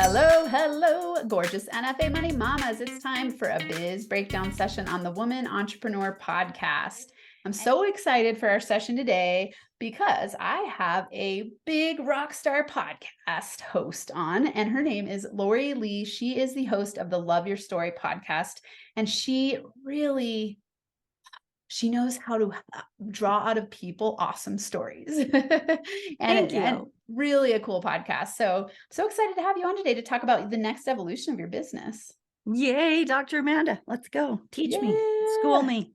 Hello, hello, gorgeous NFA Money Mamas. It's time for a biz breakdown session on the Woman Entrepreneur Podcast. I'm so excited for our session today because I have a big rock star podcast host on, and her name is Lori Lee. She is the host of the Love Your Story podcast, and she knows how to draw out of people awesome stories. and really a cool podcast. So excited to have you on today to talk about the next evolution of your business. Yay, Dr. Amanda. Let's go. Teach me. School me.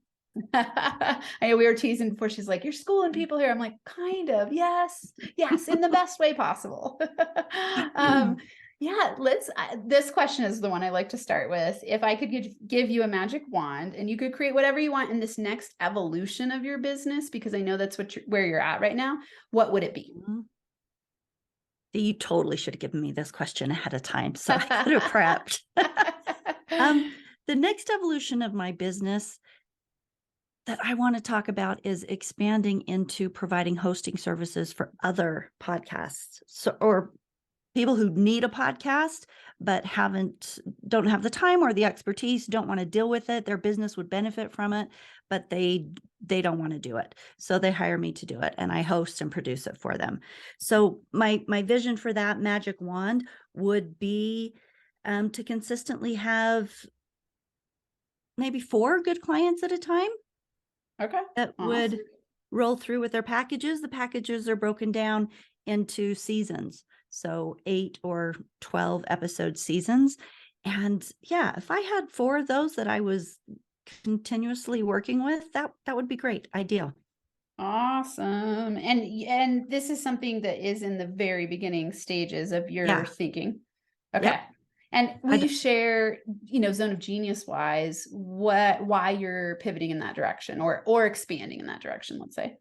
I know we were teasing before. She's like, you're schooling people here. I'm like, kind of. Yes, in the best way possible. Yeah, this question is the one I like to start with. If I could give you a magic wand and you could create whatever you want in this next evolution of your business, because I know that's where you're at right now, what would it be? You totally should have given me this question ahead of time, so I could have prepped. The next evolution of my business that I want to talk about is expanding into providing hosting services for other podcasts. Or people who need a podcast, but don't have the time or the expertise, don't want to deal with it. Their business would benefit from it, but they don't want to do it. So they hire me to do it, and I host and produce it for them. So my vision for that magic wand would be to consistently have maybe 4 good clients at a time. Okay. That would roll through with their packages. The packages are broken down into seasons. So 8 or 12 episode seasons. And yeah, if I had 4 of those that I was continuously working with, that would be great. Ideal. Awesome. And this is something that is in the very beginning stages of your thinking. Okay. Yep. And will you share, zone of genius wise, why you're pivoting in that direction or expanding in that direction, let's say?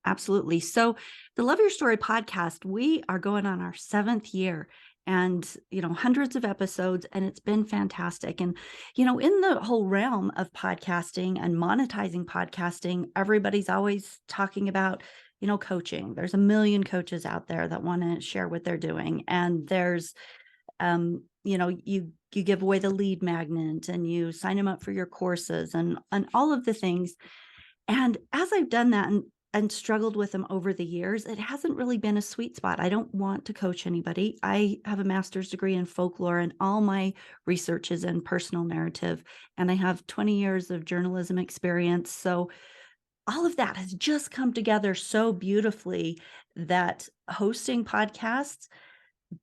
Absolutely. So the Love Your Story podcast, we are going on our 7th year and, hundreds of episodes, and it's been fantastic. And, in the whole realm of podcasting and monetizing podcasting, everybody's always talking about, coaching. There's a million coaches out there that want to share what they're doing. And there's, you give away the lead magnet and you sign them up for your courses and all of the things. And as I've done that and struggled with them over the years, it hasn't really been a sweet spot. I don't want to coach anybody. I have a master's degree in folklore, and all my research is in personal narrative. And I have 20 years of journalism experience. So all of that has just come together so beautifully that hosting podcasts,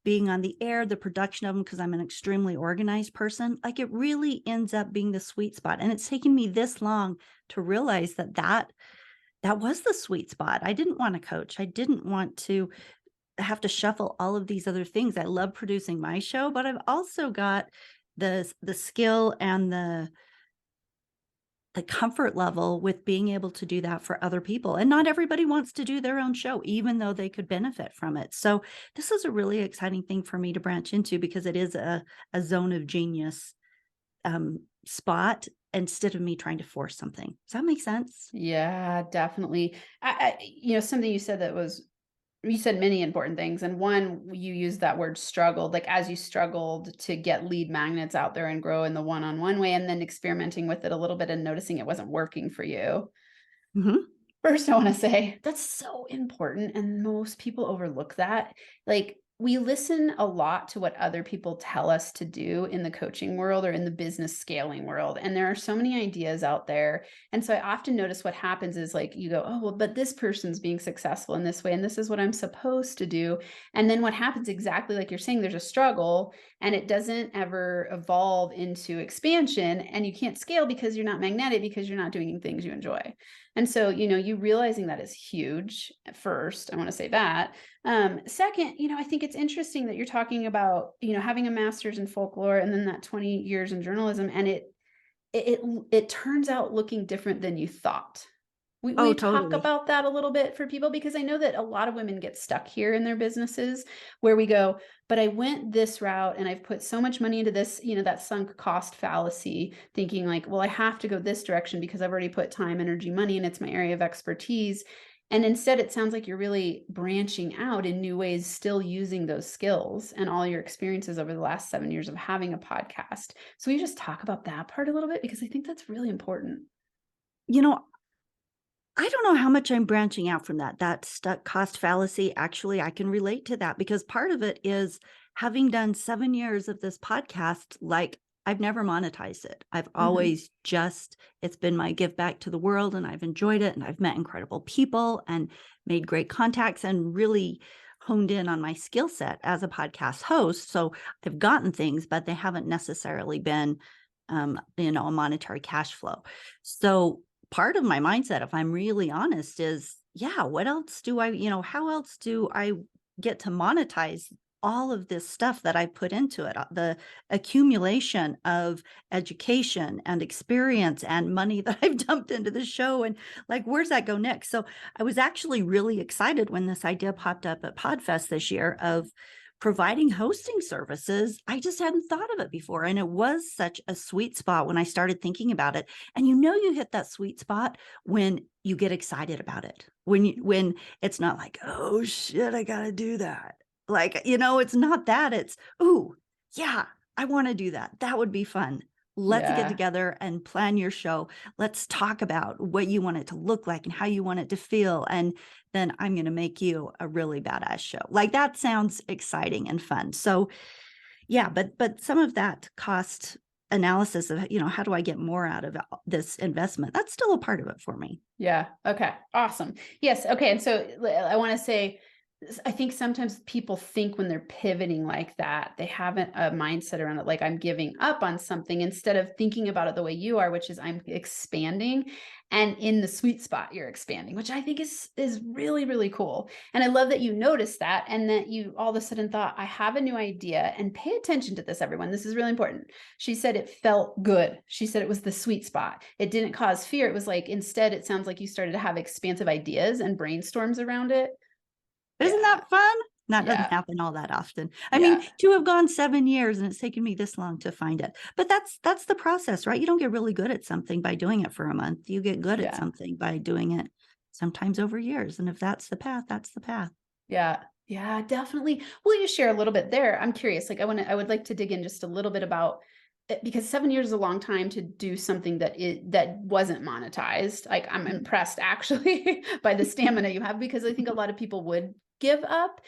being on the air, the production of them, because I'm an extremely organized person, like it really ends up being the sweet spot. And it's taken me this long to realize that was the sweet spot. I didn't want to coach. I didn't want to have to shuffle all of these other things. I love producing my show, but I've also got the skill and the comfort level with being able to do that for other people. And not everybody wants to do their own show, even though they could benefit from it. So this is a really exciting thing for me to branch into, because it is a zone of genius spot, instead of me trying to force something. Does that make sense? Yeah, definitely. Something you said you said many important things. And one, you used that word struggled, like as you struggled to get lead magnets out there and grow in the one-on-one way, and then experimenting with it a little bit and noticing it wasn't working for you. Mm-hmm. First, I want to say that's so important. And most people overlook that. Like, we listen a lot to what other people tell us to do in the coaching world or in the business scaling world. And there are so many ideas out there. And so I often notice what happens is, like, you go, oh, well, but this person's being successful in this way, and this is what I'm supposed to do. And then what happens, exactly like you're saying, there's a struggle and it doesn't ever evolve into expansion, and you can't scale because you're not magnetic, because you're not doing things you enjoy. And so, you realizing that is huge. First, I want to say that. Second, I think it's interesting that you're talking about, having a master's in folklore and then that 20 years in journalism, and it turns out looking different than you thought. We totally talk about that a little bit for people, because I know that a lot of women get stuck here in their businesses where we go, but I went this route and I've put so much money into this, that sunk cost fallacy, thinking like, well, I have to go this direction because I've already put time, energy, money, and it's my area of expertise. And instead, it sounds like you're really branching out in new ways, still using those skills and all your experiences over the last 7 years of having a podcast. So, will you just talk about that part a little bit? Because I think that's really important. You know, I don't know how much I'm branching out from that. That stuck cost fallacy, actually, I can relate to that because part of it is having done 7 years of this podcast, like, I've never monetized it. I've Mhm. always just it's been my give back to the world, and I've enjoyed it, and I've met incredible people and made great contacts and really honed in on my skill set as a podcast host. So, I've gotten things, but they haven't necessarily been, a monetary cash flow. So, part of my mindset, if I'm really honest, is yeah, what else do how else do I get to monetize all of this stuff that I put into it? The accumulation of education and experience and money that I've dumped into the show. And like, where's that go next? So I was actually really excited when this idea popped up at PodFest this year of providing hosting services. I just hadn't thought of it before. And it was such a sweet spot when I started thinking about it. And you hit that sweet spot when you get excited about it. When it's not like, oh shit, I gotta do that. Like, it's not that. It's, ooh, yeah, I want to do that. That would be fun. Let's get Yeah. together and plan your show. Let's talk about what you want it to look like and how you want it to feel. And then I'm going to make you a really badass show. Like that sounds exciting and fun. So yeah, but some of that cost analysis of, how do I get more out of this investment? That's still a part of it for me. Yeah. Okay. Awesome. Yes. Okay. And so I want to say, I think sometimes people think when they're pivoting like that, they haven't a mindset around it, like I'm giving up on something instead of thinking about it the way you are, which is I'm expanding, and in the sweet spot you're expanding, which I think is really, really cool. And I love that you noticed that and that you all of a sudden thought, I have a new idea. And pay attention to this, everyone. This is really important. She said it felt good. She said it was the sweet spot. It didn't cause fear. It was like, instead, it sounds like you started to have expansive ideas and brainstorms around it. Isn't Yeah. that fun? That doesn't Yeah. happen all that often. I mean, Yeah. to have gone 7 years and it's taken me this long to find it. But that's the process, right? You don't get really good at something by doing it for a month. You get good at Yeah. something by doing it sometimes over years. And if that's the path, that's the path. Yeah. Yeah, definitely. Will you share a little bit there? I'm curious. Like I would like to dig in just a little bit about it, because 7 years is a long time to do something that wasn't monetized. Like I'm Mhm. impressed actually by the stamina you have, because I think a lot of people would give up.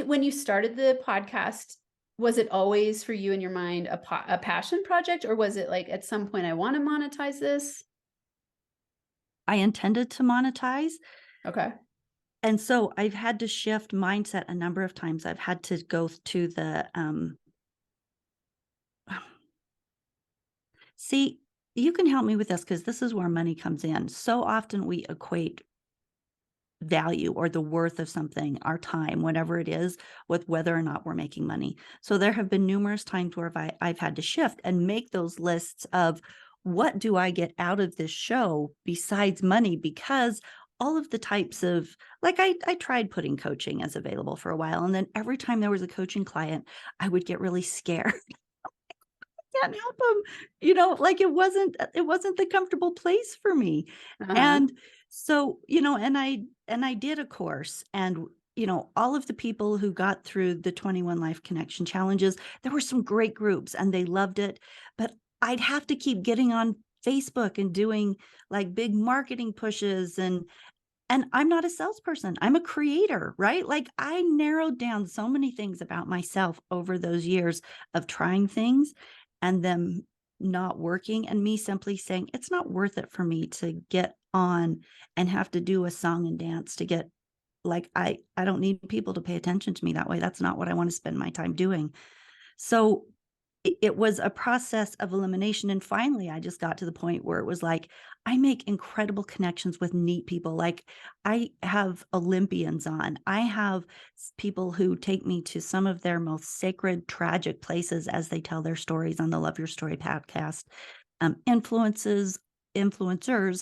When you started the podcast, was it always for you in your mind a passion project, or was it like at some point I want to monetize this? I intended to monetize. Okay. And so I've had to shift mindset a number of times. I've had to go to the see, you can help me with this because this is where money comes in. So often we equate value or the worth of something, our time, whatever it is, with whether or not we're making money. So there have been numerous times where I've had to shift and make those lists of what do I get out of this show besides money? Because all of the types of like I tried putting coaching as available for a while. And then every time there was a coaching client, I would get really scared. Can't help them. Like it wasn't the comfortable place for me. Uh-huh. And so, and I did a course and all of the people who got through the 21 Life Connection challenges, there were some great groups and they loved it, but I'd have to keep getting on Facebook and doing like big marketing pushes and I'm not a salesperson. I'm a creator, right? Like I narrowed down so many things about myself over those years of trying things and them not working and me simply saying it's not worth it for me to get on and have to do a song and dance to get like I don't need people to pay attention to me that way. That's not what I want to spend my time doing. So it was a process of elimination. And finally, I just got to the point where it was like, I make incredible connections with neat people. Like I have Olympians on, I have people who take me to some of their most sacred, tragic places as they tell their stories on the Love Your Story podcast. Influencers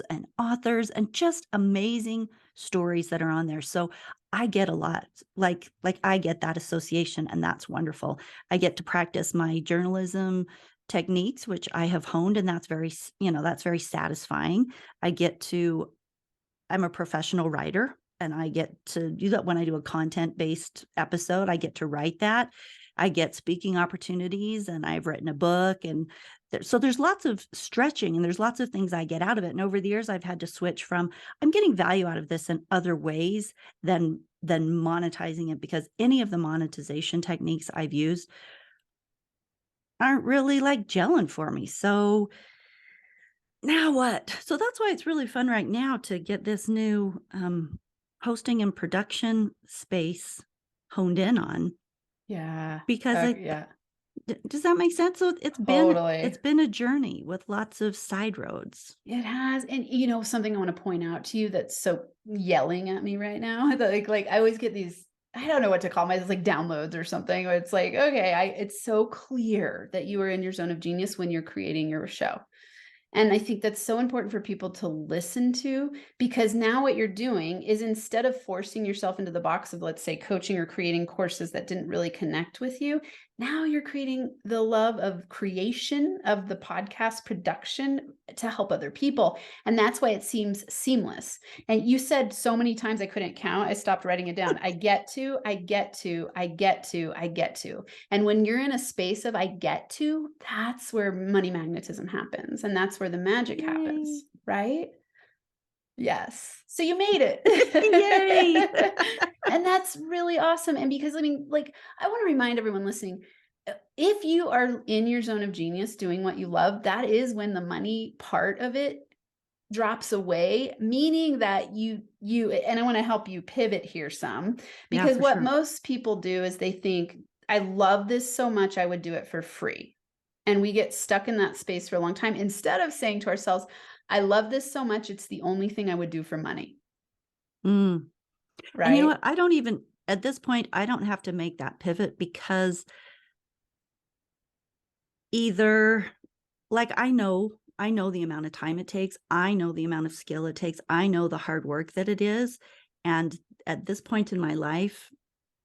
and authors and just amazing stories that are on there. So I get a lot like I get that association and that's wonderful. I get to practice my journalism techniques, which I have honed, and that's very satisfying. I'm a professional writer. and I get to do that when I do a content-based episode. I get to write that. I get speaking opportunities, and I've written a book, and so there's lots of stretching, and there's lots of things I get out of it. And over the years, I've had to switch from I'm getting value out of this in other ways than monetizing it, because any of the monetization techniques I've used aren't really like gelling for me. So now what? So that's why it's really fun right now to get this new hosting and production space honed in on, Yeah. because Yeah. does that make sense? So Totally. it's been a journey with lots of side roads. It has. And something I want to point out to you that's so yelling at me right now. That like I always get these, I don't know what to call them, it's like downloads or something, where it's like, okay, it's so clear that you are in your zone of genius when you're creating your show. And I think that's so important for people to listen to, because now what you're doing is, instead of forcing yourself into the box of, let's say, coaching or creating courses that didn't really connect with you, now you're creating the love of creation of the podcast production to help other people. And that's why it seems seamless. And you said so many times I couldn't count. I stopped writing it down. I get to, I get to, I get to, I get to. And when you're in a space of I get to, that's where money magnetism happens. And that's where the magic Yay. happens, right? Yes. So you made Yay. it. And that's really awesome. And because, I mean, like, I want to remind everyone listening, if you are in your zone of genius doing what you love, that is when the money part of it drops away, meaning that and I want to help you pivot here some, Yeah, because for what sure. most people do is they think, I love this so much, I would do it for free. And we get stuck in that space for a long time, instead of saying to ourselves, I love this so much, it's the only thing I would do for money. Mm. And you know Right? what? I don't even, at this point, I don't have to make that pivot, because either, like, I know the amount of time it takes. I know the amount of skill it takes. I know the hard work that it is. And at this point in my life,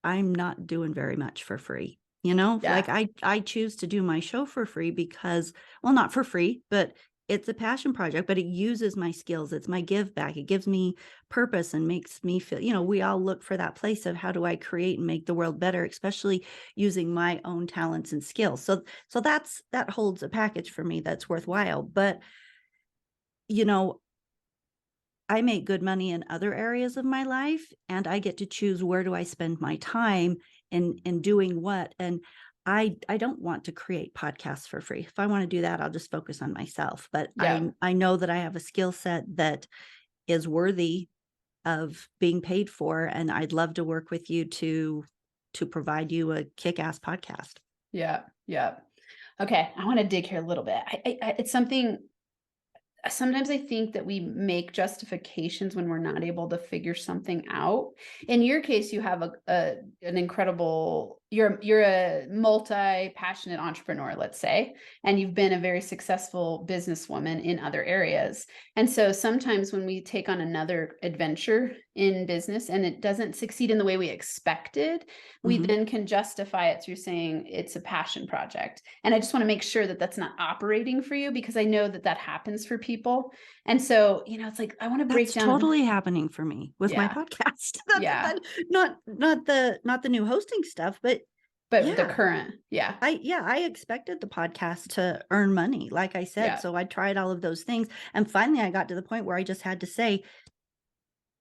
I'm not doing very much for free. Yeah. Like, I choose to do my show for free because, well, not for free, but it's a passion project, but it uses my skills. It's my give back. It gives me purpose and makes me feel, we all look for that place of how do I create and make the world better, especially using my own talents and skills. So that holds a package for me that's worthwhile. But, you know, I make good money in other areas of my life, and I get to choose where do I spend my time in doing what. And I don't want to create podcasts for free. If I want to do that, I'll just focus on myself. But Yeah. I know that I have a skill set that is worthy of being paid for, and I'd love to work with you to provide you a kick-ass podcast. Yeah. Yeah. Okay. I want to dig here a little bit. It's something, sometimes I think that we make justifications when we're not able to figure something out. In your case, you have an incredible, you're a multi-passionate entrepreneur, let's say, and you've been a very successful businesswoman in other areas. And so sometimes when we take on another adventure in business and it doesn't succeed in the way we expected, we Mhm. then can justify it through saying it's a passion project. And I just want to make sure that that's not operating for you, because I know that that happens for people. And so, it's like, I want to break That's down. totally happening for me with my Yeah. podcast. Yeah. Not the new hosting stuff, but But the yeah. current. Yeah. I expected the podcast to earn money, like I said. Yeah. So I tried all of those things. And finally I got to the point where I just had to say,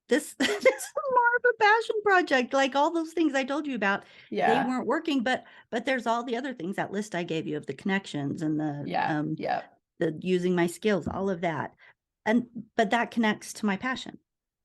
this is more of a passion project. Like all those things I told you about, they Yeah. weren't working, but there's all the other things, that list I gave you of the connections and Yeah. Yeah. the using my skills, all of that. But that connects to my passion.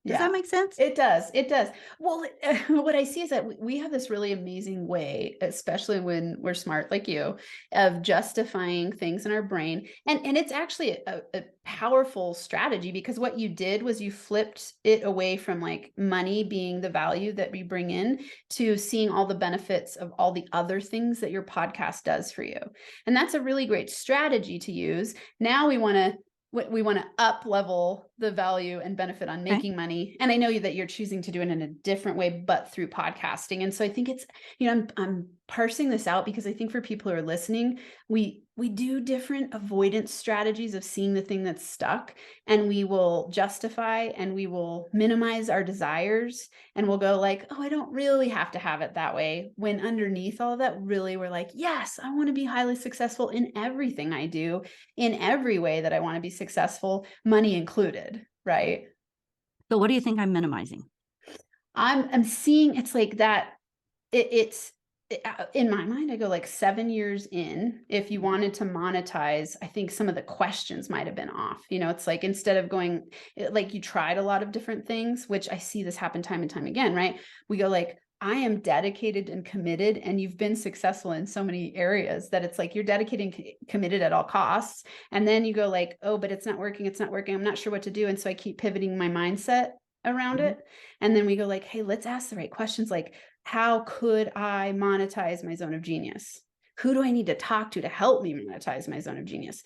Does that Yeah, make sense? it does. It does. Well, what I see is that we have this really amazing way, especially when we're smart like you, of justifying things in our brain. And it's actually a powerful strategy, because what you did was you flipped it away from like money being the value that we bring in, to seeing all the benefits of all the other things that your podcast does for you. And that's a really great strategy to use. Now we want to up level the value and benefit on Okay. making money. And I know that you're choosing to do it in a different way, but through podcasting. And so I think it's, I'm parsing this out because I think for people who are listening, we do different avoidance strategies of seeing the thing that's stuck, and we will justify and we will minimize our desires, and we'll go like, oh, I don't really have to have it that way. When underneath all of that, really, we're like, yes, I want to be highly successful in everything I do, in every way that I want to be successful, money included, right? So what do you think I'm minimizing? I'm seeing it's like that. It's in my mind, I go like 7 years in. If you wanted to monetize, I think some of the questions might have been off. It's like instead of going like you tried a lot of different things, which I see this happen time and time again, right? We go like, I am dedicated and committed, and you've been successful in so many areas that it's like you're dedicated and committed at all costs. And then you go like, oh, but it's not working. It's not working. I'm not sure what to do. And so I keep pivoting my mindset around Mhm. it. And then we go like, hey, let's ask the right questions. Like, how could I monetize my zone of genius? Who do I need to talk to help me monetize my zone of genius?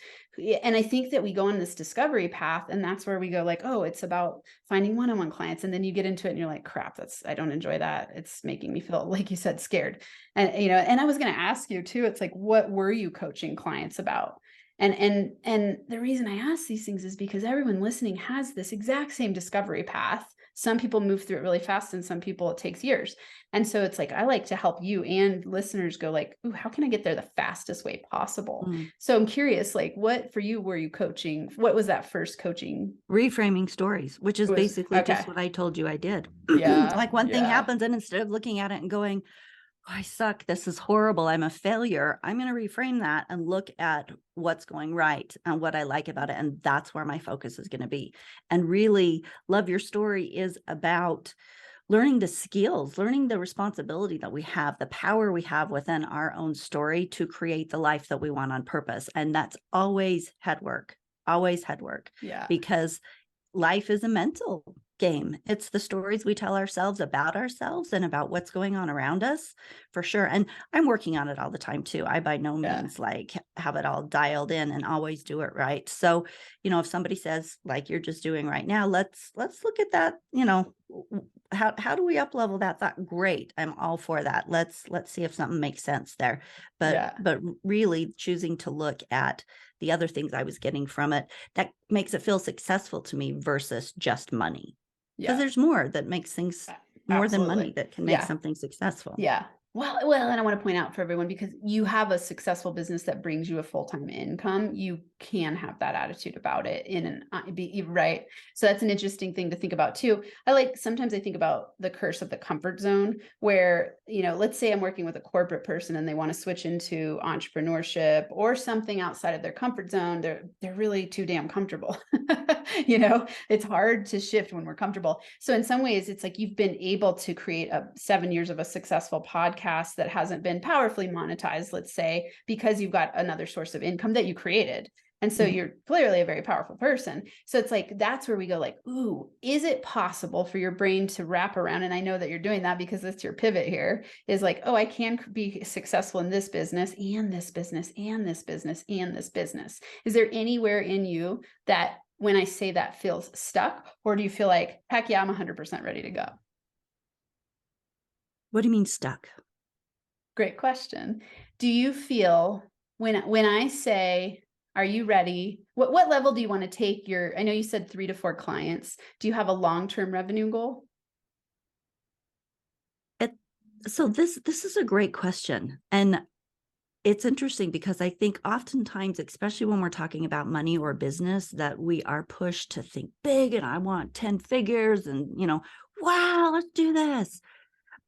And I think that we go on this discovery path, and that's where we go like, oh, it's about finding one-on-one clients. And then you get into it and you're like, crap, I don't enjoy that. It's making me feel, like you said, scared. And, and I was going to ask you too, it's like, what were you coaching clients about? And the reason I ask these things is because everyone listening has this exact same discovery path. Some people move through it really fast, and some people it takes years. And so it's like, I like to help you and listeners go like, ooh, how can I get there the fastest way possible? Mm. So I'm curious, like, what for you were you coaching? What was that first coaching? Reframing stories, which is It was basically okay. just what I told you I did. Yeah. Like one thing Yeah. happens, and instead of looking at it and going, oh, I suck, this is horrible, I'm a failure, I'm going to reframe that and look at what's going right and what I like about it. And that's where my focus is going to be. And really, Love Your Story is about learning the skills, learning the responsibility that we have, the power we have within our own story to create the life that we want on purpose. And that's always head work, Yeah. because life is a mental game. It's the stories we tell ourselves about ourselves and about what's going on around us, for sure. And I'm working on it all the time too. I by no Yeah. means like have it all dialed in and always do it right. So, if somebody says like you're just doing right now, let's look at that, how do we up level that thought? Great. I'm all for that. Let's see if something makes sense there. But Yeah. really choosing to look at the other things I was getting from it that makes it feel successful to me versus just money. Because Yeah. there's more that makes things more than money Absolutely. that can make Yeah. something successful. Yeah. Well, and I want to point out for everyone, because you have a successful business that brings you a full-time income, you can have that attitude about it in an be right. So that's an interesting thing to think about too. Sometimes I think about the curse of the comfort zone where, let's say I'm working with a corporate person and they want to switch into entrepreneurship or something outside of their comfort zone. They're really too damn comfortable. It's hard to shift when we're comfortable. So in some ways, it's like you've been able to create 7 years of a successful podcast that hasn't been powerfully monetized, let's say, because you've got another source of income that you created. And so Mhm. you're clearly a very powerful person. So it's like, that's where we go like, ooh, is it possible for your brain to wrap around? And I know that you're doing that because that's your pivot here is like, oh, I can be successful in this business and this business and this business and this business. Is there anywhere in you that when I say that feels stuck, or do you feel like, heck yeah, I'm 100% ready to go? What do you mean stuck? Great question. Do you feel when I say, are you ready? What level do you want to take I know you said 3 to 4 clients. Do you have a long-term revenue goal? It, so this is a great question. And it's interesting because I think oftentimes, especially when we're talking about money or business, that we are pushed to think big and I want 10 figures and, wow, let's do this.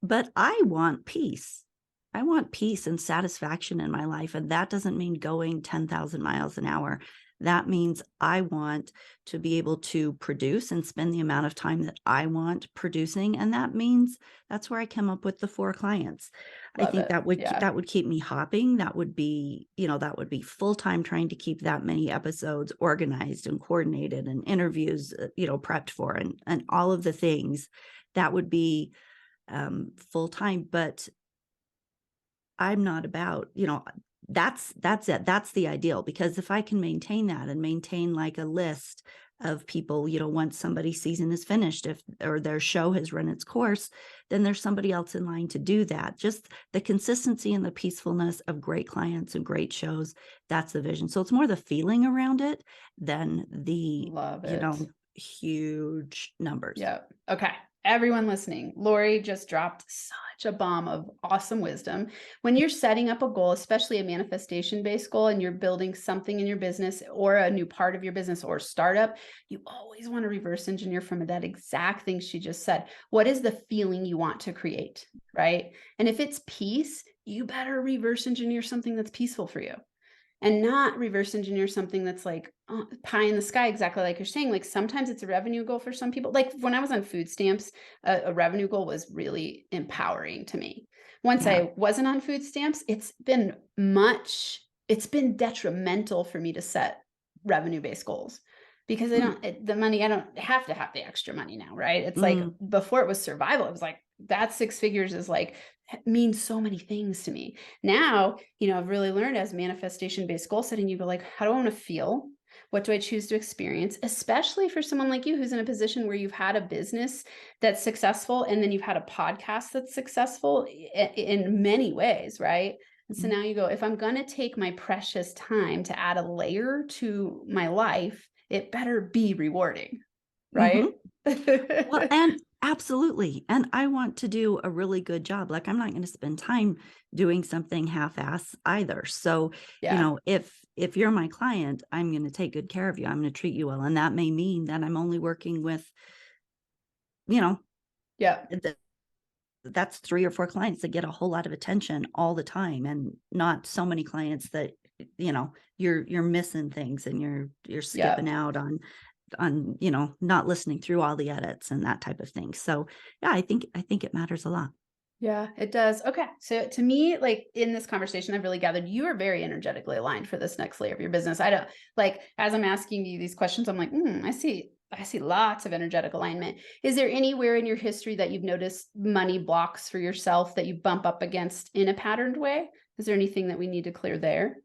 But I want peace. I want peace and satisfaction in my life. And that doesn't mean going 10,000 miles an hour. That means I want to be able to produce and spend the amount of time that I want producing. And that means that's where I come up with the 4 clients. I Love think it. that would Yeah. that would keep me hopping. That would be, that would be full time trying to keep that many episodes organized and coordinated and interviews, prepped for and all of the things. That would be full time. But I'm not about, that's it. That's the ideal, because if I can maintain that and maintain like a list of people, once somebody's season is finished, if or their show has run its course, then there's somebody else in line to do that. Just the consistency and the peacefulness of great clients and great shows, that's the vision. So it's more the feeling around it than the, Love it. huge numbers. Yeah. Okay. Everyone listening, Lori just dropped such a bomb of awesome wisdom. When you're setting up a goal, especially a manifestation based goal, and you're building something in your business or a new part of your business or startup, you always want to reverse engineer from that exact thing she just said. What is the feeling you want to create? Right. And if it's peace, you better reverse engineer something that's peaceful for you, and not reverse engineer something that's like pie in the sky, exactly like you're saying. Like sometimes it's a revenue goal for some people. Like when I was on food stamps, a revenue goal was really empowering to me. Once Yeah. I wasn't on food stamps, it's been detrimental for me to set revenue-based goals, because Mm, I don't have to have the extra money now, right? It's like mm, before it was survival. It was like that 6 figures is like means so many things to me. Now, I've really learned as manifestation based goal setting, you go like, how do I want to feel? What do I choose to experience? Especially for someone like you who's in a position where you've had a business that's successful and then you've had a podcast that's successful in many ways, right? And so mm. now you go, if I'm going to take my precious time to add a layer to my life, it better be rewarding, Mhm. right? Well, and absolutely. And I want to do a really good job. Like I'm not going to spend time doing something half-ass either. So, Yeah. if you're my client, I'm going to take good care of you. I'm going to treat you well. And that may mean that I'm only working with, you know, Yeah. th- that's 3 or 4 clients that get a whole lot of attention all the time, and not so many clients that, you're missing things and you're skipping Yeah. out on not listening through all the edits and that type of thing. So yeah, I think it matters a lot. Yeah, it does. Okay. So to me, like in this conversation, I've really gathered you are very energetically aligned for this next layer of your business. I don't like as I'm asking you these questions, I'm like, I see lots of energetic alignment. Is there anywhere in your history that you've noticed money blocks for yourself that you bump up against in a patterned way? Is there anything that we need to clear there?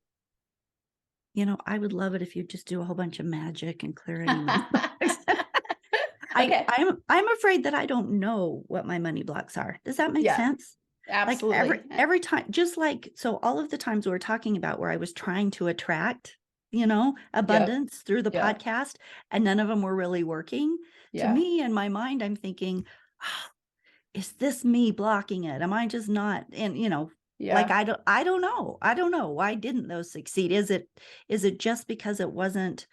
I would love it if you just do a whole bunch of magic and clear any money blocks. I Okay. I'm afraid that I don't know what my money blocks are. Does that make Yeah, sense? Like every absolutely. every time, just like, so all of the times we were talking about where I was trying to attract, Yep. abundance through the Yep. podcast, and none of them were really working. To Yeah. me, in my mind, I'm thinking, "Oh, is this me blocking it? Am I just not?" And like Yeah. I don't know. I don't know. Why didn't those succeed? Is it just because it wasn't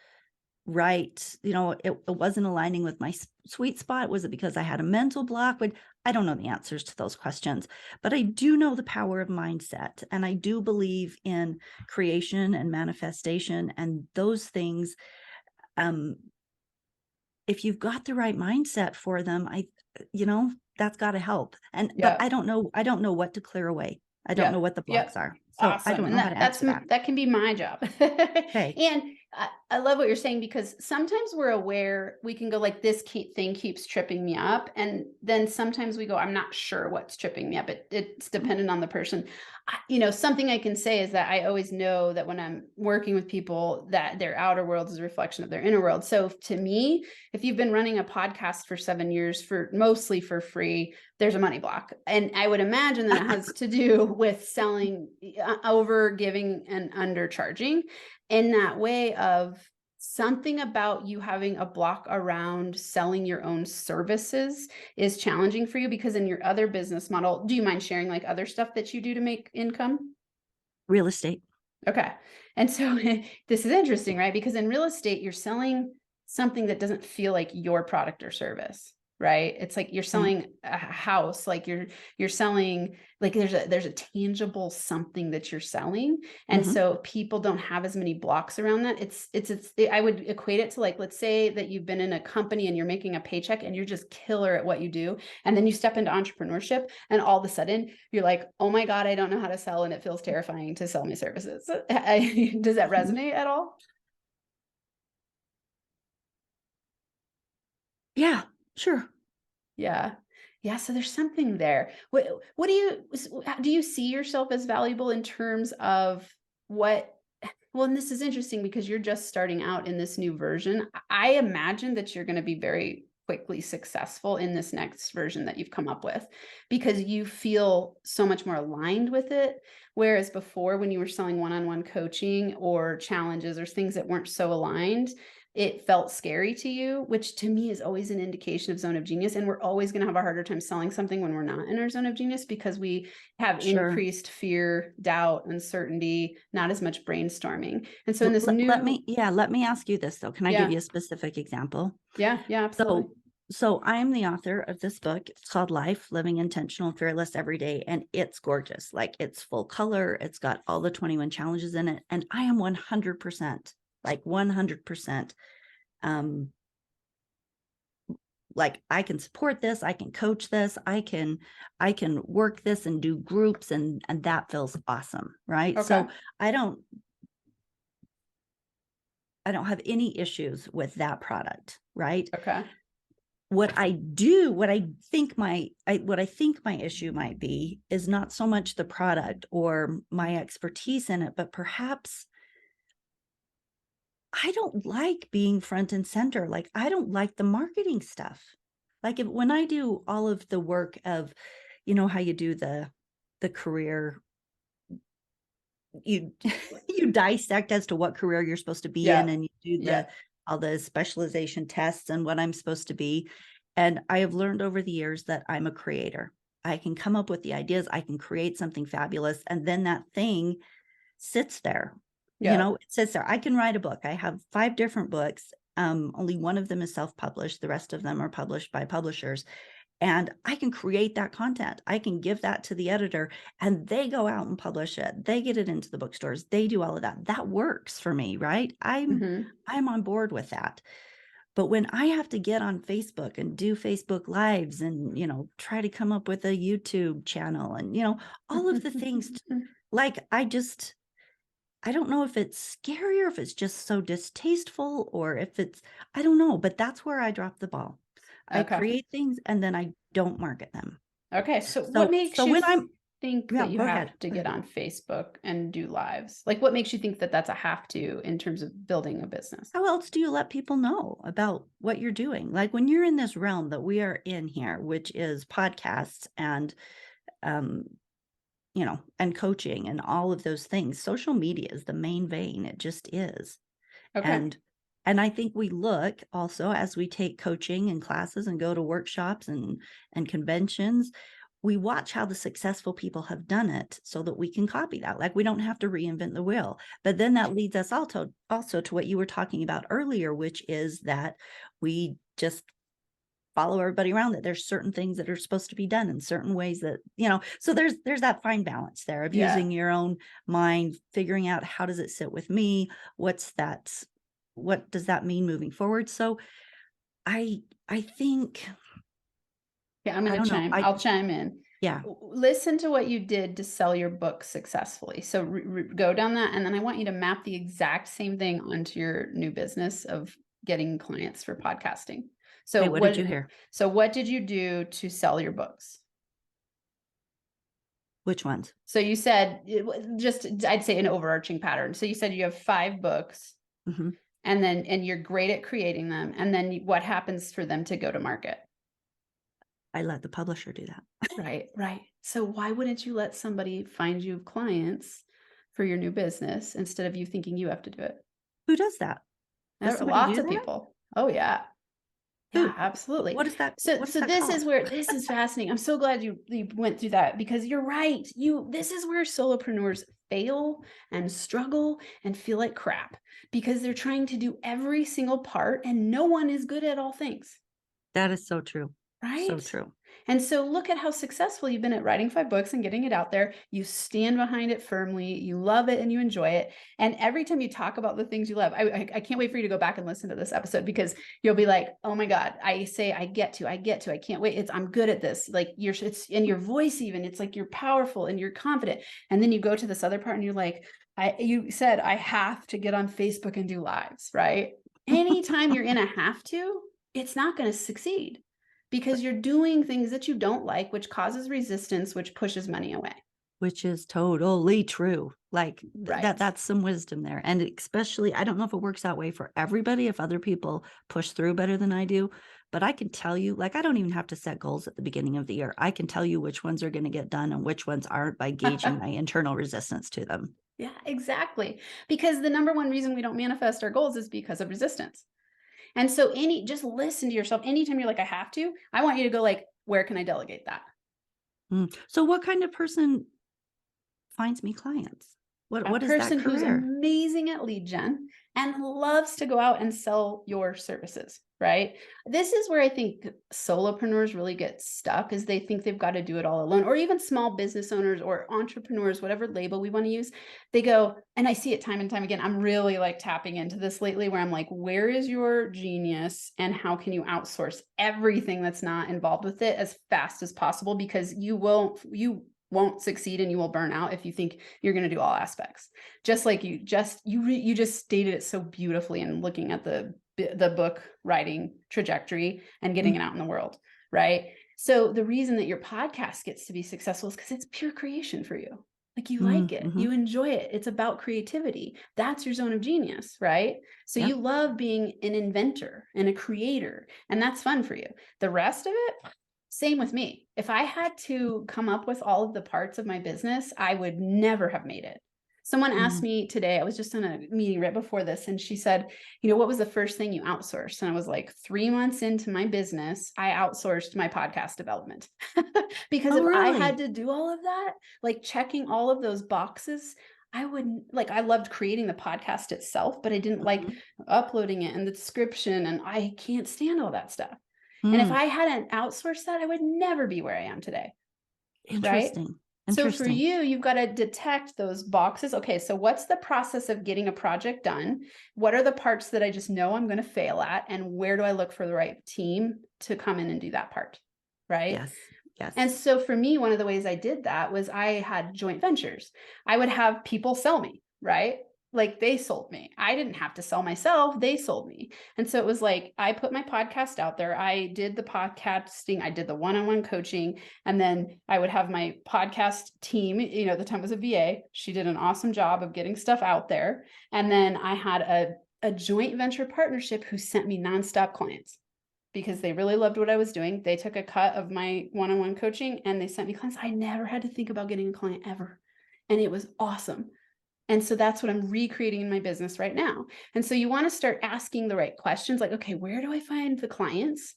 right? It wasn't aligning with my sweet spot? Was it because I had a mental block? I don't know the answers to those questions, but I do know the power of mindset. And I do believe in creation and manifestation and those things. Um, if you've got the right mindset for them, that's got to help. But Yeah. I don't know what to clear away. I don't know Yep. what the blocks Yep. are. So I Awesome. don't And know how to answer that. that can be my job. Okay. And I love what you're saying, because sometimes we're aware we can go like thing keeps tripping me up. And then sometimes we go, I'm not sure what's tripping me up. It's dependent on the person. Something I can say is that I always know that when I'm working with people that their outer world is a reflection of their inner world. So to me, if you've been running a podcast for 7 years for mostly for free, there's a money block. And I would imagine that it has to do with selling, over giving and undercharging, in that way of something about you having a block around selling your own services is challenging for you, because in your other business model, do you mind sharing like other stuff that you do to make income? Real estate. Okay. And so this is interesting, right? Because in real estate, you're selling something that doesn't feel like your product or service, right? It's like you're Right. selling a house, like you're selling, like there's a tangible something that you're selling. And Hmm. so people don't have as many blocks around that. I would equate it to, like, let's say that you've been in a company and you're making a paycheck and you're just killer at what you do. And then you step into entrepreneurship and all of a sudden you're like, oh my God, I don't know how to sell. And it feels terrifying to sell my services. Does that resonate at all? Yeah, sure. Yeah. Yeah. So there's something there. What do you see yourself as valuable in terms of what well, and this is interesting because you're just starting out in this new version. I imagine that you're going to be very quickly successful in this next version that you've come up with because you feel so much more aligned with it. Whereas before, when you were selling one-on-one coaching or challenges or things that weren't so aligned, it felt scary to you, which to me is always an indication of zone of genius. And we're always going to have a harder time selling something when we're not in our zone of genius because we have Sure. increased fear, doubt, uncertainty, not as much brainstorming. And so in this Let new, me, yeah, let me ask you this though. Can I give yeah, you a specific example? yeah, absolutely. So, so I am the author of this book. It's called Life, Living Intentional and Fearless Every Day. And it's gorgeous. Like it's full color. It's got all the 21 challenges in it. And I am 100%, like 100%, um, like I can support this, I can coach this, I can work this and do groups, and that feels awesome, right? Okay. So I don't I don't have any issues with that product, right? Okay. What I do, what I think my issue might be is not so much the product or my expertise in it, but perhaps I don't like being front and center. Like I don't like the marketing stuff. Like when I do all of the work of, how you do the career, you you dissect as to what career you're supposed to be in, Yeah. and you do Yeah. all the specialization tests and what I'm supposed to be. And I have learned over the years that I'm a creator. I can come up with the ideas, I can create something fabulous, and then that thing sits there. Yeah. It sits there. I can write a book. I have 5 different books. Only one of them is self-published. The rest of them are published by publishers. And I can create that content. I can give that to the editor and they go out and publish it. They get it into the bookstores. They do all of that. That works for me, right? Hmm. I'm on board with that. But when I have to get on Facebook and do Facebook lives and, try to come up with a YouTube channel and, all of the things, like I don't know if it's scary or if it's just so distasteful or if I don't know, but that's where I drop the ball. I Okay. create things and then I don't market them. Okay. So what So makes you when I'm, think yeah, that you go ahead. have to get on Facebook and do lives? Like what makes you think that that's a have to in terms of building a business? How else do you let people know about what you're doing? Like when you're in this realm that we are in here, which is podcasts and, um, and coaching and all of those things, social media is the main vein. It just is. Okay. And I think we look also as we take coaching and classes and go to workshops and conventions, we watch how the successful people have done it so that we can copy that. Like we don't have to reinvent the wheel. But then that leads us also to what you were talking about earlier, which is that we just follow everybody around, that there's certain things that are supposed to be done in certain ways that, so there's that fine balance there of Yeah. using your own mind, figuring out how does it sit with me? What does that mean moving forward? So I think, Yeah. I'm I going to don't know. I'll chime in. Yeah. Listen to what you did to sell your book successfully. So go down that. And then I want you to map the exact same thing onto your new business of getting clients for podcasting. So Okay. What did you hear? what did you do to sell your books? Which ones? So you said just I'd say an overarching pattern. So you said you have 5 books Hmm. and you're great at creating them. And then what happens for them to go to market? I let the publisher do that. Right, right. So why wouldn't you let somebody find you clients for your new business instead of you thinking you have to do it? Who does that? Does There are somebody lots do of that? people. Oh yeah. Yeah, Who? absolutely. What is that? So What is so that this called? is where this is fascinating. I'm so glad you went through that because you're right. This is where solopreneurs fail and struggle and feel like crap because they're trying to do every single part and no one is good at all things. That is so true. So Right? true. And so look at how successful you've been at writing 5 books and getting it out there. You stand behind it firmly. You love it and you enjoy it. And every time you talk about the things you love, I can't wait for you to go back and listen to this episode because you'll be like, oh my God, I say, I can't wait. I'm good at this. Like it's in your voice, even it's like you're powerful and you're confident. And then you go to this other part and you're like, you said, I have to get on Facebook and do lives, right? Anytime you're in a have to, it's not going to succeed because you're doing things that you don't like, which causes resistance, which pushes money away. which is totally true. Like Right. that's some wisdom there. And especially, I don't know if it works that way for everybody, if other people push through better than I do, but I can tell you, like, I don't even have to set goals at the beginning of the year. I can tell you which ones are going to get done and which ones aren't by gauging my internal resistance to them. Yeah, exactly. Because the number one reason we don't manifest our goals is because of resistance. And so just listen to yourself. Anytime you're like, I have to, I want you to go like, where can I delegate that? So what kind of person finds me clients? A What is that person who's career? amazing at lead gen and loves to go out and sell your services, right? This is where I think solopreneurs really get stuck is they think they've got to do it all alone, or even small business owners or entrepreneurs, whatever label we want to use. They go, and I see it time and time again. I'm really like tapping into this lately where I'm like, where is your genius and how can you outsource everything that's not involved with it as fast as possible? Because you won't succeed and you will burn out if you think you're going to do all aspects. Just like you just stated it so beautifully in looking at the book writing trajectory and getting it out in the world, right? So the reason that your podcast gets to be successful is because it's pure creation for you. Like you like it, Mm-hmm. you enjoy it. It's about creativity. That's your zone of genius, right? So Yep. you love being an inventor and a creator, and that's fun for you. The rest of it, same with me. If I had to come up with all of the parts of my business, I would never have made it. Someone asked Mm-hmm. me today, I was just in a meeting right before this, and she said, what was the first thing you outsourced? And I was like, 3 months into my business, I outsourced my podcast development. Because Oh, if I had really? to do all of that, like checking all of those boxes, I wouldn't like, I loved creating the podcast itself, but I didn't like Mhm. uploading it and the description, and I can't stand all that stuff. And if Mm, I hadn't outsourced that, I would never be where I am today, right? interesting. So for Interesting. you, you've got to detect those boxes. Okay, so what's the process of getting a project done? What are the parts that I just know I'm going to fail at? And where do I look for the right team to come in and do that part? Right. Yes. And Yes. so for me, one of the ways I did that was I had joint ventures. I would have people sell me, right? Like they sold me. I didn't have to sell myself. They sold me. And so it was like, I put my podcast out there. I did the podcasting. I did the one-on-one coaching. And then I would have my podcast team, at the time it was a VA. She did an awesome job of getting stuff out there. And then I had a joint venture partnership who sent me nonstop clients because they really loved what I was doing. They took a cut of my one-on-one coaching and they sent me clients. I never had to think about getting a client ever. And it was awesome. And so that's what I'm recreating in my business right now. And so you want to start asking the right questions like, okay, where do I find the clients?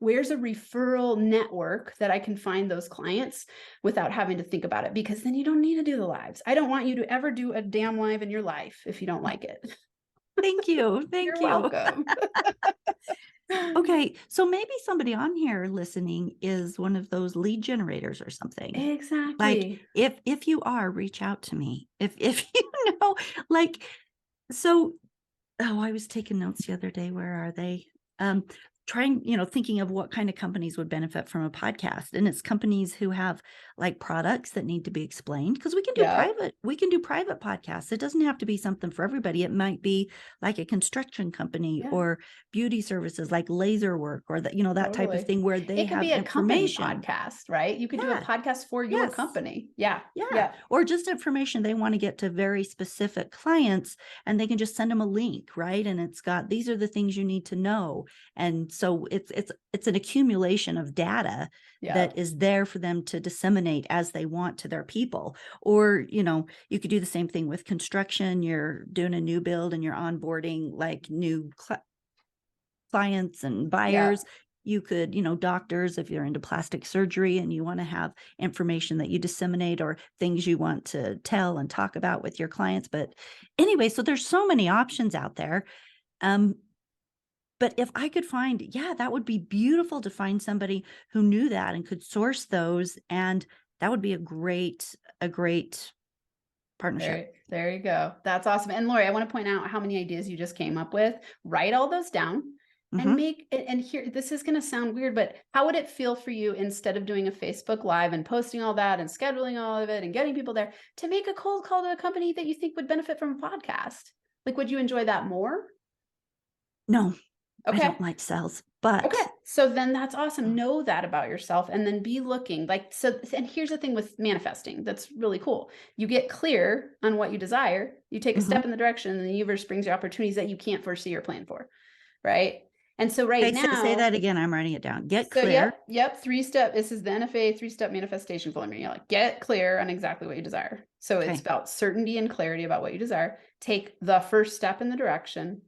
Where's a referral network that I can find those clients without having to think about it? Because then you don't need to do the lives. I don't want you to ever do a damn live in your life if you don't like it. Thank you. Thank You're you. welcome. Okay, so maybe somebody on here listening is one of those lead generators or something. Like Exactly. if you are, reach out to me. If you know, like so oh, I was taking notes the other day. Where are they? Thinking of what kind of companies would benefit from a podcast. And it's companies who have like products that need to be explained because Yeah. we can do private podcasts. It doesn't have to be something for everybody. It might be like a construction company Yeah. or beauty services like laser work or that type of Totally. thing where they It could have be a company information. podcast, right? You could do a Yeah. podcast for your Yes. company. Yeah. Yeah. Yeah. Or just information they want to get to very specific clients and they can just send them a link, right? And it's got these are the things you need to know. And so it's an accumulation of data Yeah. that is there for them to disseminate as they want to their people. Or, you could do the same thing with construction. You're doing a new build and you're onboarding like new clients and Yeah. buyers. You could, doctors, if you're into plastic surgery and you want to have information that you disseminate or things you want to tell and talk about with your clients. But anyway, so there's so many options out there. Um, but if I could find, yeah, that would be beautiful to find somebody who knew that and could source those. And that would be a great partnership. There you go. That's awesome. And Lori, I want to point out how many ideas you just came up with. Write all those down and Hmm. make it. And here, this is going to sound weird, but how would it feel for you instead of doing a Facebook Live and posting all that and scheduling all of it and getting people there to make a cold call to a company that you think would benefit from a podcast? Like, would you enjoy that more? No, I Okay. don't like sales. But Okay. So then that's awesome. Know that about yourself and then be looking like, so, and here's the thing with manifesting that's really cool. You get clear on what you desire, you take a mhm. step in the direction, and the universe brings you opportunities that you can't foresee or plan for. Right. And so right Okay, say now, that again. I'm writing it down. Get so clear. yep, 3-step. This is the NFA 3-step manifestation formula. You're like, get clear on exactly what you desire. So it's Okay. about certainty and clarity about what you desire. Take the first step in the direction,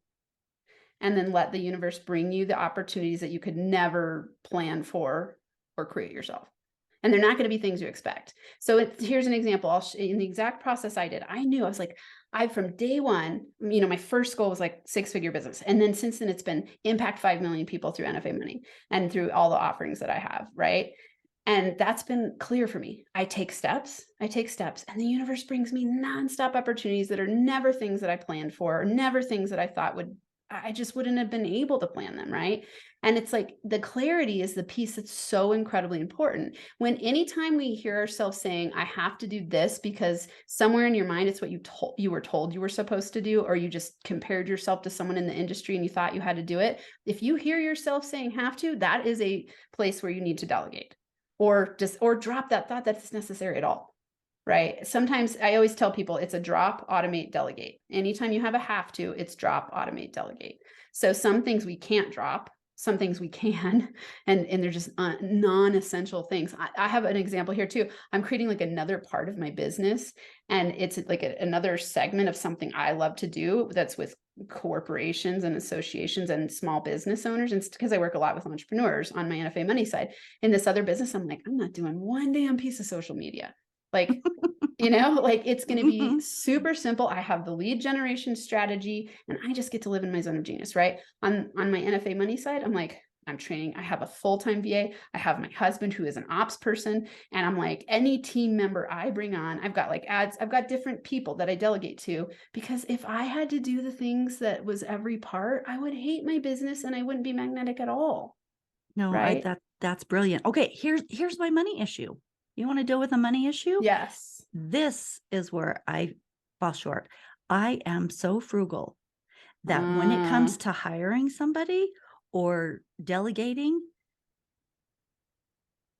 and then let the universe bring you the opportunities that you could never plan for or create yourself. And they're not going to be things you expect. So here's an example. In the exact process I did, I knew I was like, from day one, my first goal was like 6-figure business. And then since then, it's been impact 5 million people through NFA money and through all the offerings that I have. Right. And that's been clear for me. I take steps, and the universe brings me nonstop opportunities that are never things that I planned for, or never things that I thought I just wouldn't have been able to plan them, right? And it's like the clarity is the piece that's so incredibly important. When anytime we hear ourselves saying, I have to do this because somewhere in your mind it's what you were told you were supposed to do, or you just compared yourself to someone in the industry and you thought you had to do it. If you hear yourself saying have to, that is a place where you need to delegate or drop that thought that it's necessary at all. Right. Sometimes I always tell people it's a drop, automate, delegate. Anytime you have a have to, it's drop, automate, delegate. So some things we can't drop, some things we can, and they're just non-essential things. I have an example here too. I'm creating like another part of my business, and it's like another segment of something I love to do that's with corporations and associations and small business owners. And it's because I work a lot with entrepreneurs on my NFA money side. In this other business, I'm like, I'm not doing one damn piece of social media. Like, like it's going to be Mhm. super simple. I have the lead generation strategy and I just get to live in my zone of genius, right? On my NFA money side, I'm like, I'm training. I have a full-time VA. I have my husband who is an ops person. And I'm like, any team member I bring on, I've got like ads, I've got different people that I delegate to, because if I had to do the things that was every part, I would hate my business and I wouldn't be magnetic at all. No, Right? that's brilliant. Okay, here's my money issue. You want to deal with a money issue? Yes. This is where I fall short. I am so frugal that when it Uh, comes to hiring somebody or delegating,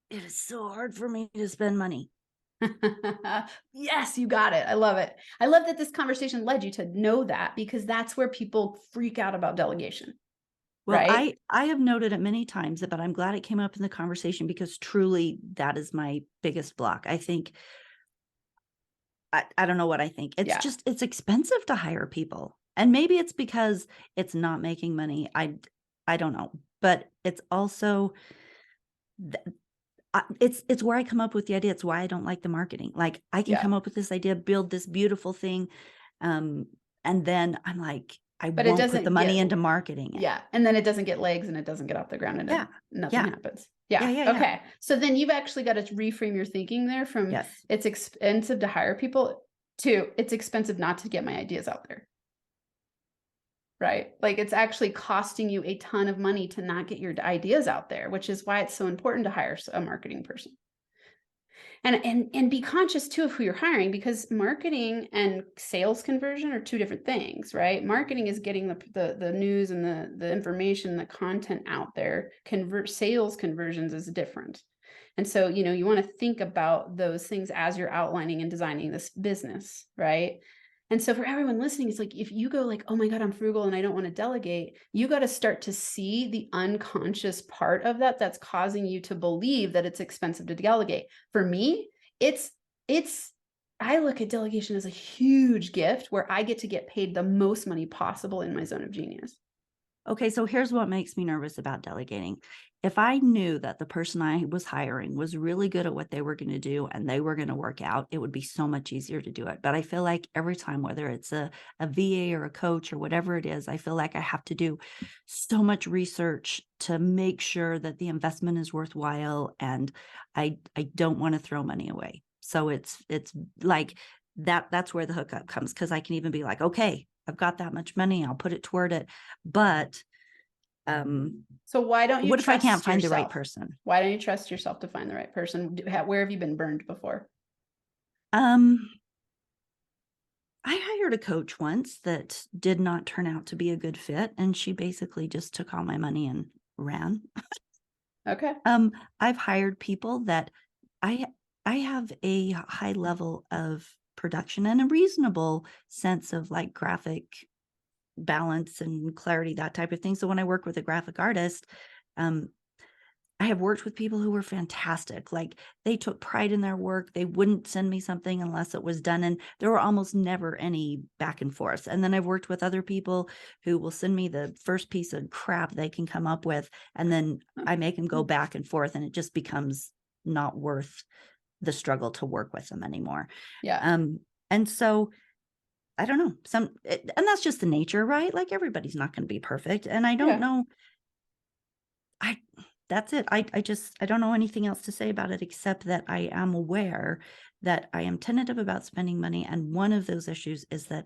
it is so hard for me to spend money. Yes, you got it. I love it. I love that this conversation led you to know that, because that's where people freak out about delegation, Well, right? I have noted it many times, but I'm glad it came up in the conversation because truly that is my biggest block. I think I don't know what I think. It's Yeah. just it's expensive to hire people. And maybe it's because it's not making money. I don't know. But it's also it's where I come up with the idea. It's why I don't like the marketing. Like I can Yeah. come up with this idea, build this beautiful thing, and then I'm like, I But it won't put the doesn't money get, into marketing it. yeah. And then it doesn't get legs and it doesn't get off the ground and Yeah. nothing Yeah. happens. Yeah. Yeah. Yeah. Yeah. Okay. So then you've actually got to reframe your thinking there from Yes. it's expensive to hire people to it's expensive not to get my ideas out there. Right. Like it's actually costing you a ton of money to not get your ideas out there, which is why it's so important to hire a marketing person. And be conscious too of who you're hiring, because marketing and sales conversion are two different things, right? Marketing is getting the news and the information, the content out there. Sales conversions is different. And so, you want to think about those things as you're outlining and designing this business, right? And so for everyone listening, it's like, if you go like, oh my God, I'm frugal and I don't want to delegate, you got to start to see the unconscious part of that that's causing you to believe that it's expensive to delegate. For me, it's I look at delegation as a huge gift where I get to get paid the most money possible in my zone of genius. Okay, so here's what makes me nervous about delegating. If I knew that the person I was hiring was really good at what they were going to do and they were going to work out, it would be so much easier to do it. But I feel like every time, whether it's a VA or a coach or whatever it is, I feel like I have to do so much research to make sure that the investment is worthwhile, and I don't want to throw money away. So it's like that's where the hookup comes, because I can even be like, okay, I've got that much money, I'll put it toward it. But So why don't you what if I can't trust find the right yourself? person? Why don't you trust yourself to find the right person? Where have you been burned before? Um, I hired a coach once that did not turn out to be a good fit, and she basically just took all my money and ran. Okay. I've hired people that I I have a high level of production and a reasonable sense of like graphic balance and clarity, that type of thing. So when I work with a graphic artist, um, I have worked with people who were fantastic. Like they took pride in their work. They wouldn't send me something unless it was done. And there were almost never any back and forth. And then I've worked with other people who will send me the first piece of crap they can come up with. And then I make them go back and forth, and it just becomes not worth the struggle to work with them anymore. Yeah. And so I don't know, and that's just the nature, right? Like everybody's not going to be perfect. And I don't Yeah. know. I That's it. I don't know anything else to say about it except that I am aware that I am tentative about spending money. And one of those issues is that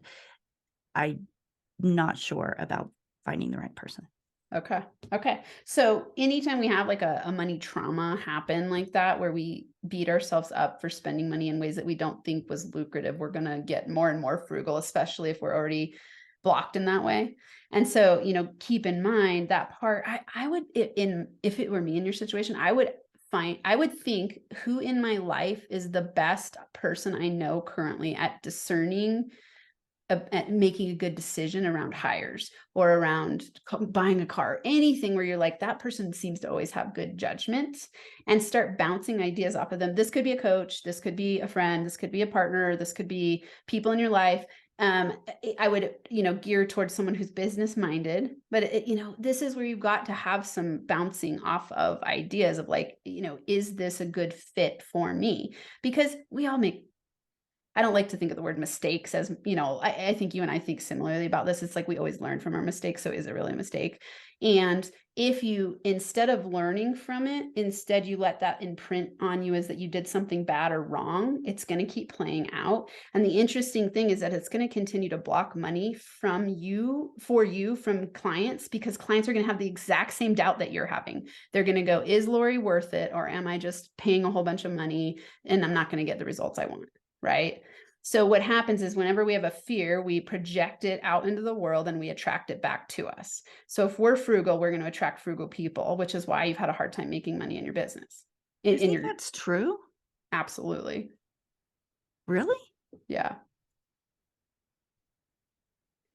I'm not sure about finding the right person. Okay. Okay. So anytime we have like a money trauma happen like that, where we beat ourselves up for spending money in ways that we don't think was lucrative, we're going to get more and more frugal, especially if we're already blocked in that way. And so, keep in mind that part. I would, if it were me in your situation, I would think who in my life is the best person I know currently at discerning at making a good decision around hires or around buying a car, anything where you're like, that person seems to always have good judgment, and start bouncing ideas off of them. This could be a coach, this could be a friend, this could be a partner, this could be people in your life. I would, gear towards someone who's business minded, but this is where you've got to have some bouncing off of ideas of like, is this a good fit for me? Because we all make, I don't like to think of the word mistakes as, I think you and I think similarly about this. It's like we always learn from our mistakes. So is it really a mistake? And if you, instead of learning from it, instead you let that imprint on you as that you did something bad or wrong, it's going to keep playing out. And the interesting thing is that it's going to continue to block money from you, from clients, because clients are going to have the exact same doubt that you're having. They're going to go, is Lori worth it? Or am I just paying a whole bunch of money and I'm not going to get the results I want? Right? So what happens is whenever we have a fear, we project it out into the world and we attract it back to us. So if we're frugal, we're going to attract frugal people, which is why you've had a hard time making money in your business. You In think your that's true? Absolutely. Really? Yeah.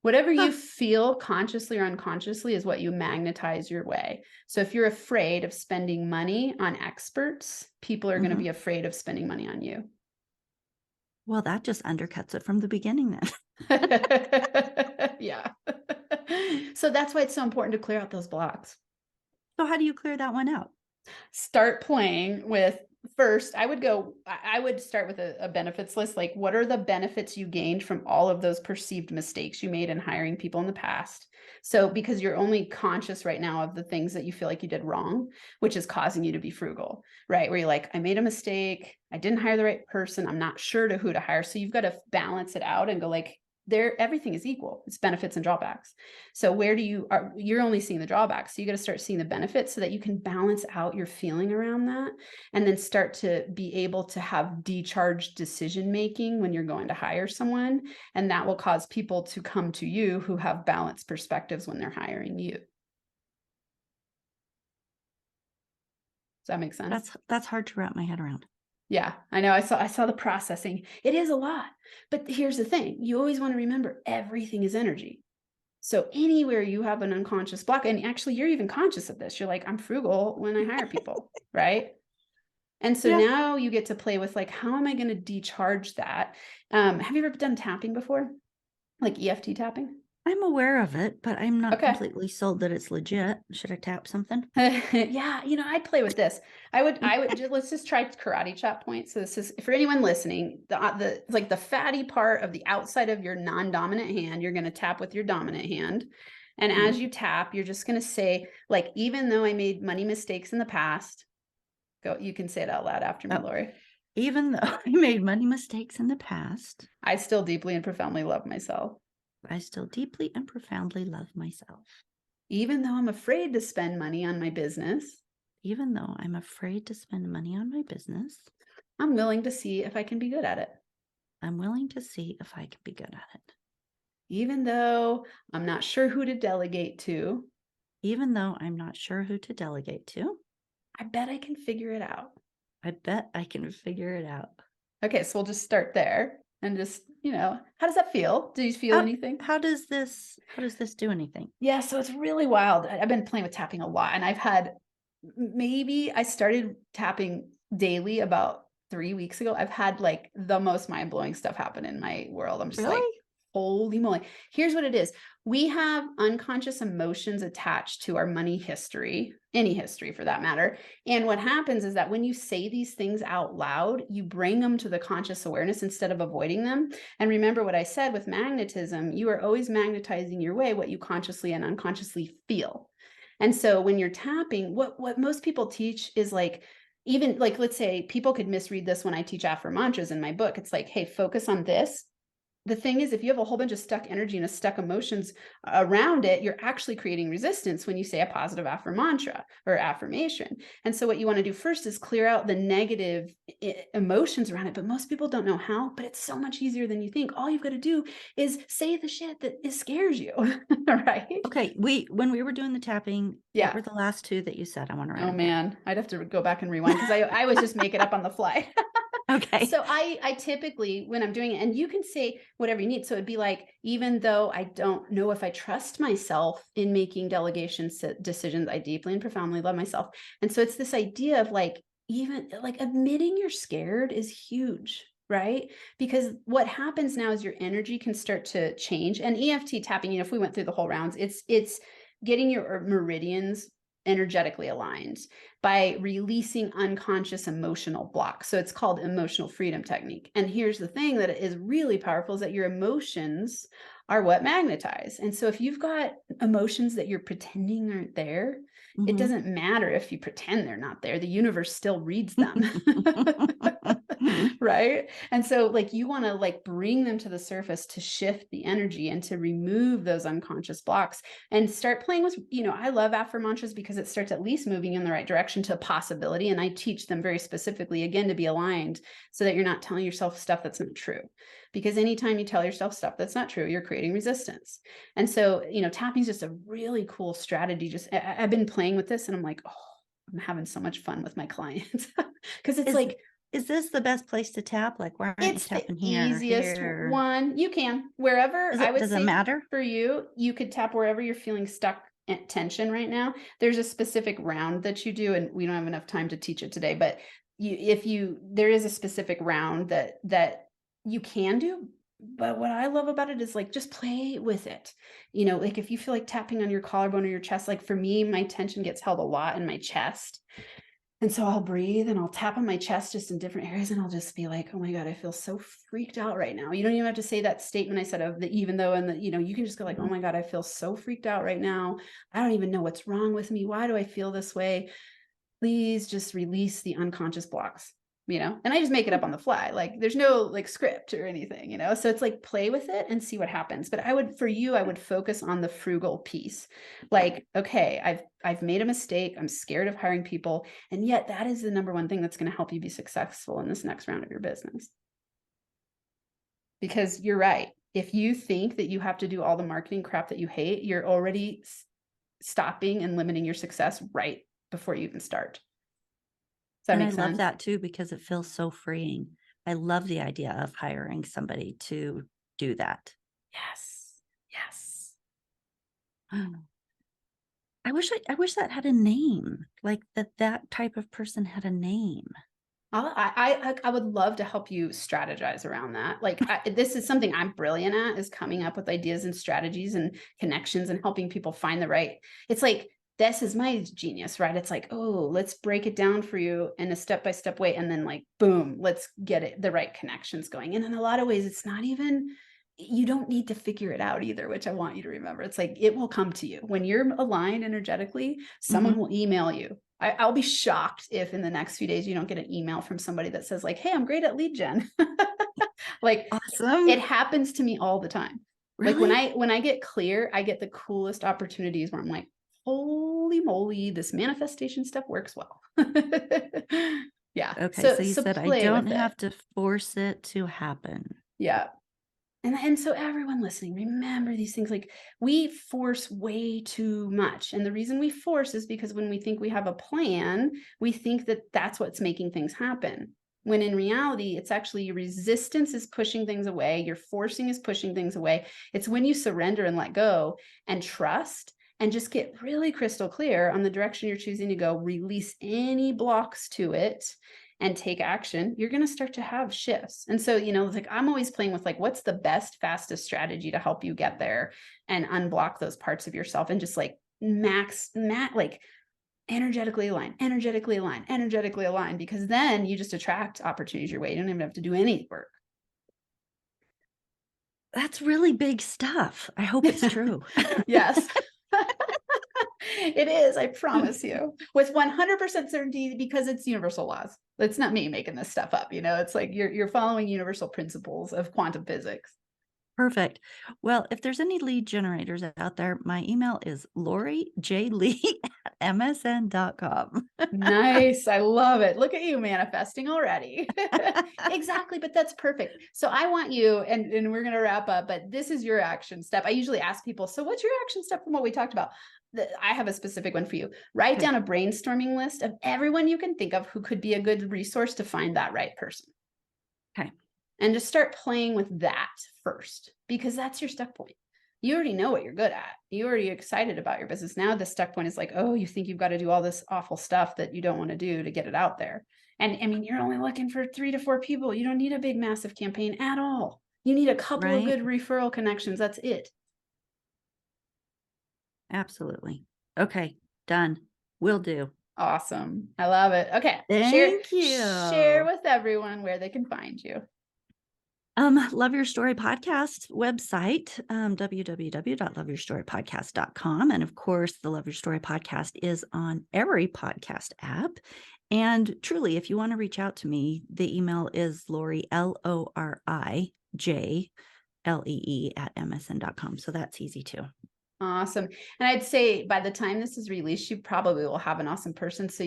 Whatever Huh. you feel consciously or unconsciously is what you magnetize your way. So if you're afraid of spending money on experts, people are going to Hmm. be afraid of spending money on you. Well, that just undercuts it from the beginning then. Yeah. So that's why it's so important to clear out those blocks. So how do you clear that one out? Start playing with, first, I would start with a benefits list. Like, what are the benefits you gained from all of those perceived mistakes you made in hiring people in the past? So, because you're only conscious right now of the things that you feel like you did wrong, which is causing you to be frugal, right? Where you're like, I made a mistake. I didn't hire the right person. I'm not sure to who to hire. So you've got to balance it out and go like, everything is equal. It's benefits and drawbacks. So where you're only seeing the drawbacks. So you got to start seeing the benefits so that you can balance out your feeling around that, and then start to be able to have decharged decision making when you're going to hire someone. And that will cause people to come to you who have balanced perspectives when they're hiring you. Does that make sense? That's hard to wrap my head around. Yeah, I know. I saw the processing. It is a lot. But here's the thing. You always want to remember everything is energy. So anywhere you have an unconscious block, and actually you're even conscious of this, you're like, I'm frugal when I hire people, right? And so Yeah. now you get to play with like, how am I going to decharge that? Have you ever done tapping before? Like EFT tapping? I'm aware of it, but I'm not Okay. completely sold that it's legit. Should I tap something? Yeah, I'd play with this. I would just, let's just try karate chop point. So this is for anyone listening, the like the fatty part of the outside of your non-dominant hand, you're going to tap with your dominant hand. And as you tap, you're just going to say, like, even though I made money mistakes in the past, you can say it out loud after me, Oh, Lori. even though I made money mistakes in the past, I still deeply and profoundly love myself. I still deeply and profoundly love myself. Even though I'm afraid to spend money on my business, Even though I'm afraid to spend money on my business, I'm willing to see if I can be good at it. I'm willing to see if I can be good at it. Even though I'm not sure who to delegate to, even though I'm not sure who to delegate to. I bet I can figure it out. I bet I can figure it out. Okay, so we'll just start there and just, how does that feel? Do you feel anything? How does this do anything? Yeah, so it's really wild. I've been playing with tapping a lot, and I've had maybe I started tapping daily about 3 weeks ago. I've had like the most mind-blowing stuff happen in my world. I'm just like, Really? holy moly. Here's what it is. We have unconscious emotions attached to our money history, any history for that matter. And what happens is that when you say these things out loud, you bring them to the conscious awareness instead of avoiding them. And remember what I said with magnetism, you are always magnetizing your way what you consciously and unconsciously feel. And so when you're tapping, what most people teach is like, even like, let's say people could misread this when I teach mantras in my book. It's like, hey, focus on this. The thing is, if you have a whole bunch of stuck energy and a stuck emotions around it, you're actually creating resistance when you say a positive mantra or affirmation. And so what you want to do first is clear out the negative emotions around it. But most people don't know how, but it's so much easier than you think. All you've got to do is say the shit that scares you. Right? Okay. When we were doing the tapping, Yeah. what were the last two that you said? I want to write Oh them down. man, I'd have to go back and rewind because I always just make it up on the fly. Okay. So I typically, when I'm doing it, and you can say whatever you need. So it'd be like, even though I don't know if I trust myself in making delegation decisions, I deeply and profoundly love myself. And so it's this idea of like, even like admitting you're scared is huge, right? Because what happens now is your energy can start to change. And EFT tapping, if we went through the whole rounds, it's getting your meridians energetically aligned by releasing unconscious emotional blocks. So it's called emotional freedom technique. And here's the thing that is really powerful is that your emotions are what magnetize. And so if you've got emotions that you're pretending aren't there, it doesn't matter if you pretend they're not there. The universe still reads them. Right? And so like you want to like bring them to the surface to shift the energy and to remove those unconscious blocks and start playing with, I love affirmations because it starts at least moving in the right direction to a possibility. And I teach them very specifically, again, to be aligned so that you're not telling yourself stuff that's not true. Because anytime you tell yourself stuff that's not true, you're creating resistance. And so, tapping is just a really cool strategy. I've been playing with this and I'm like, oh, I'm having so much fun with my clients because it's Is like, is this the best place to tap? Like, why aren't you it's the tapping here or easiest here? one. You can wherever. Does I it would does it say matter? for you, you could tap wherever you're feeling stuck at tension right now. There's a specific round that you do, and we don't have enough time to teach it today. But there is a specific round that you can do. But what I love about it is like just play with it. Like if you feel like tapping on your collarbone or your chest, like for me, my tension gets held a lot in my chest. And so I'll breathe and I'll tap on my chest just in different areas and I'll just be like, oh my God, I feel so freaked out right now. You don't even have to say that statement I said of the even though, and you can just go like, oh my God, I feel so freaked out right now. I don't even know what's wrong with me. Why do I feel this way? Please just release the unconscious blocks, and I just make it up on the fly. Like there's no like script or anything, so it's like play with it and see what happens. But I would focus on the frugal piece. Like, okay, I've made a mistake. I'm scared of hiring people. And yet that is the number one thing that's going to help you be successful in this next round of your business. Because you're right. If you think that you have to do all the marketing crap that you hate, you're already stopping and limiting your success right before you even start. Does that And I make love sense? that too because it feels so freeing. I love the idea of hiring somebody to do that. Yes. Yes. I wish that had a name, like that type of person had a name. I would love to help you strategize around that. Like this is something I'm brilliant at, is coming up with ideas and strategies and connections and helping people find the right. It's like this is my genius, right? It's like, oh, let's break it down for you in a step-by-step way, and then like boom, let's get it the right connections going. And in a lot of ways, it's not even, you don't need to figure it out either, which I want you to remember. It's like it will come to you when you're aligned energetically. Someone will email you. I'll be shocked if in the next few days you don't get an email from somebody that says like, hey, I'm great at lead gen. Like Awesome. it happens to me all the time. Like Really? when I get clear, I get the coolest opportunities where I'm like, holy moly, this manifestation stuff works well. Yeah. Okay, So so you said I play don't with it. have to force it to happen. Yeah. And so everyone listening, remember these things. Like, we force way too much. And the reason we force is because when we think we have a plan, we think that that's what's making things happen. When in reality, it's actually your resistance is pushing things away. Your forcing is pushing things away. It's when you surrender and let go and trust and just get really crystal clear on the direction you're choosing to go, release any blocks to it, and take action, you're going to start to have shifts. And so, it's like, I'm always playing with like, what's the best, fastest strategy to help you get there and unblock those parts of yourself and just like like energetically align, energetically align, energetically align, because then you just attract opportunities your way. You don't even have to do any work. That's really big stuff. I hope it's true. Yes. It is, I promise you, with 100% certainty, because it's universal laws. It's not me making this stuff up. It's like you're following universal principles of quantum physics. Perfect. Well, if there's any lead generators out there, my email is lorrijlee@msn.com. Nice. I love it. Look at you manifesting already. Exactly. But that's perfect. So I want you, and we're going to wrap up, but this is your action step. I usually ask people, so what's your action step from what we talked about? I have a specific one for you. Write down a brainstorming list of everyone you can think of who could be a good resource to find that right person. Okay. And just start playing with that first, because that's your stuck point. You already know what you're good at. You're already excited about your business. Now the stuck point is like, oh, you think you've got to do all this awful stuff that you don't want to do to get it out there. And I mean, you're only looking for 3 to 4 people. You don't need a big, massive campaign at all. You need a couple of good referral connections. That's it. Absolutely. Okay. Done. Will do. Awesome. I love it. Okay. Thank you. Share with everyone where they can find you. Love Your Story Podcast website, www.loveyourstorypodcast.com. And of course, the Love Your Story Podcast is on every podcast app. And truly, if you want to reach out to me, the email is Lori, LORIJLEE @msn.com. So that's easy too. Awesome. And I'd say by the time this is released, you probably will have an awesome person. So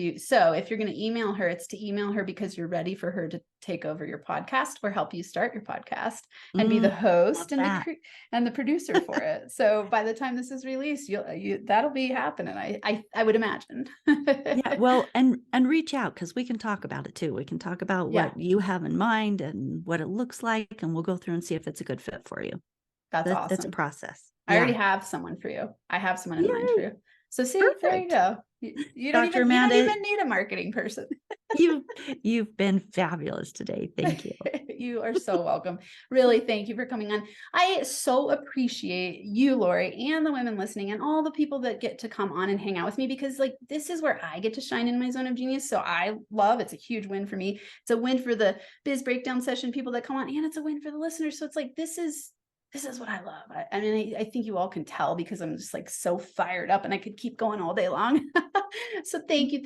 if you're going to email her, it's to email her because you're ready for her to take over your podcast or help you start your podcast and be the host and the producer for it. So by the time this is released, that'll be happening. I would imagine. Yeah. Well, and reach out, because we can talk about it too. We can talk about what you have in mind and what it looks like, and we'll go through and see if it's a good fit for you. That's awesome. That's a process. I already have someone for you. I have someone in mind for you. So see, there you go. You don't even need a marketing person. You've been fabulous today. Thank you. You are so welcome. Really, thank you for coming on. I so appreciate you, Lori, and the women listening, and all the people that get to come on and hang out with me, because like this is where I get to shine in my zone of genius. So it's a huge win for me. It's a win for the biz breakdown session people that come on, and it's a win for the listeners. So it's like this is what I love. I mean, I think you all can tell because I'm just like so fired up and I could keep going all day long. So thank you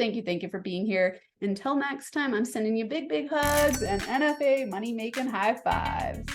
for being here. Until next time, I'm sending you big, big hugs and NFA money making high fives.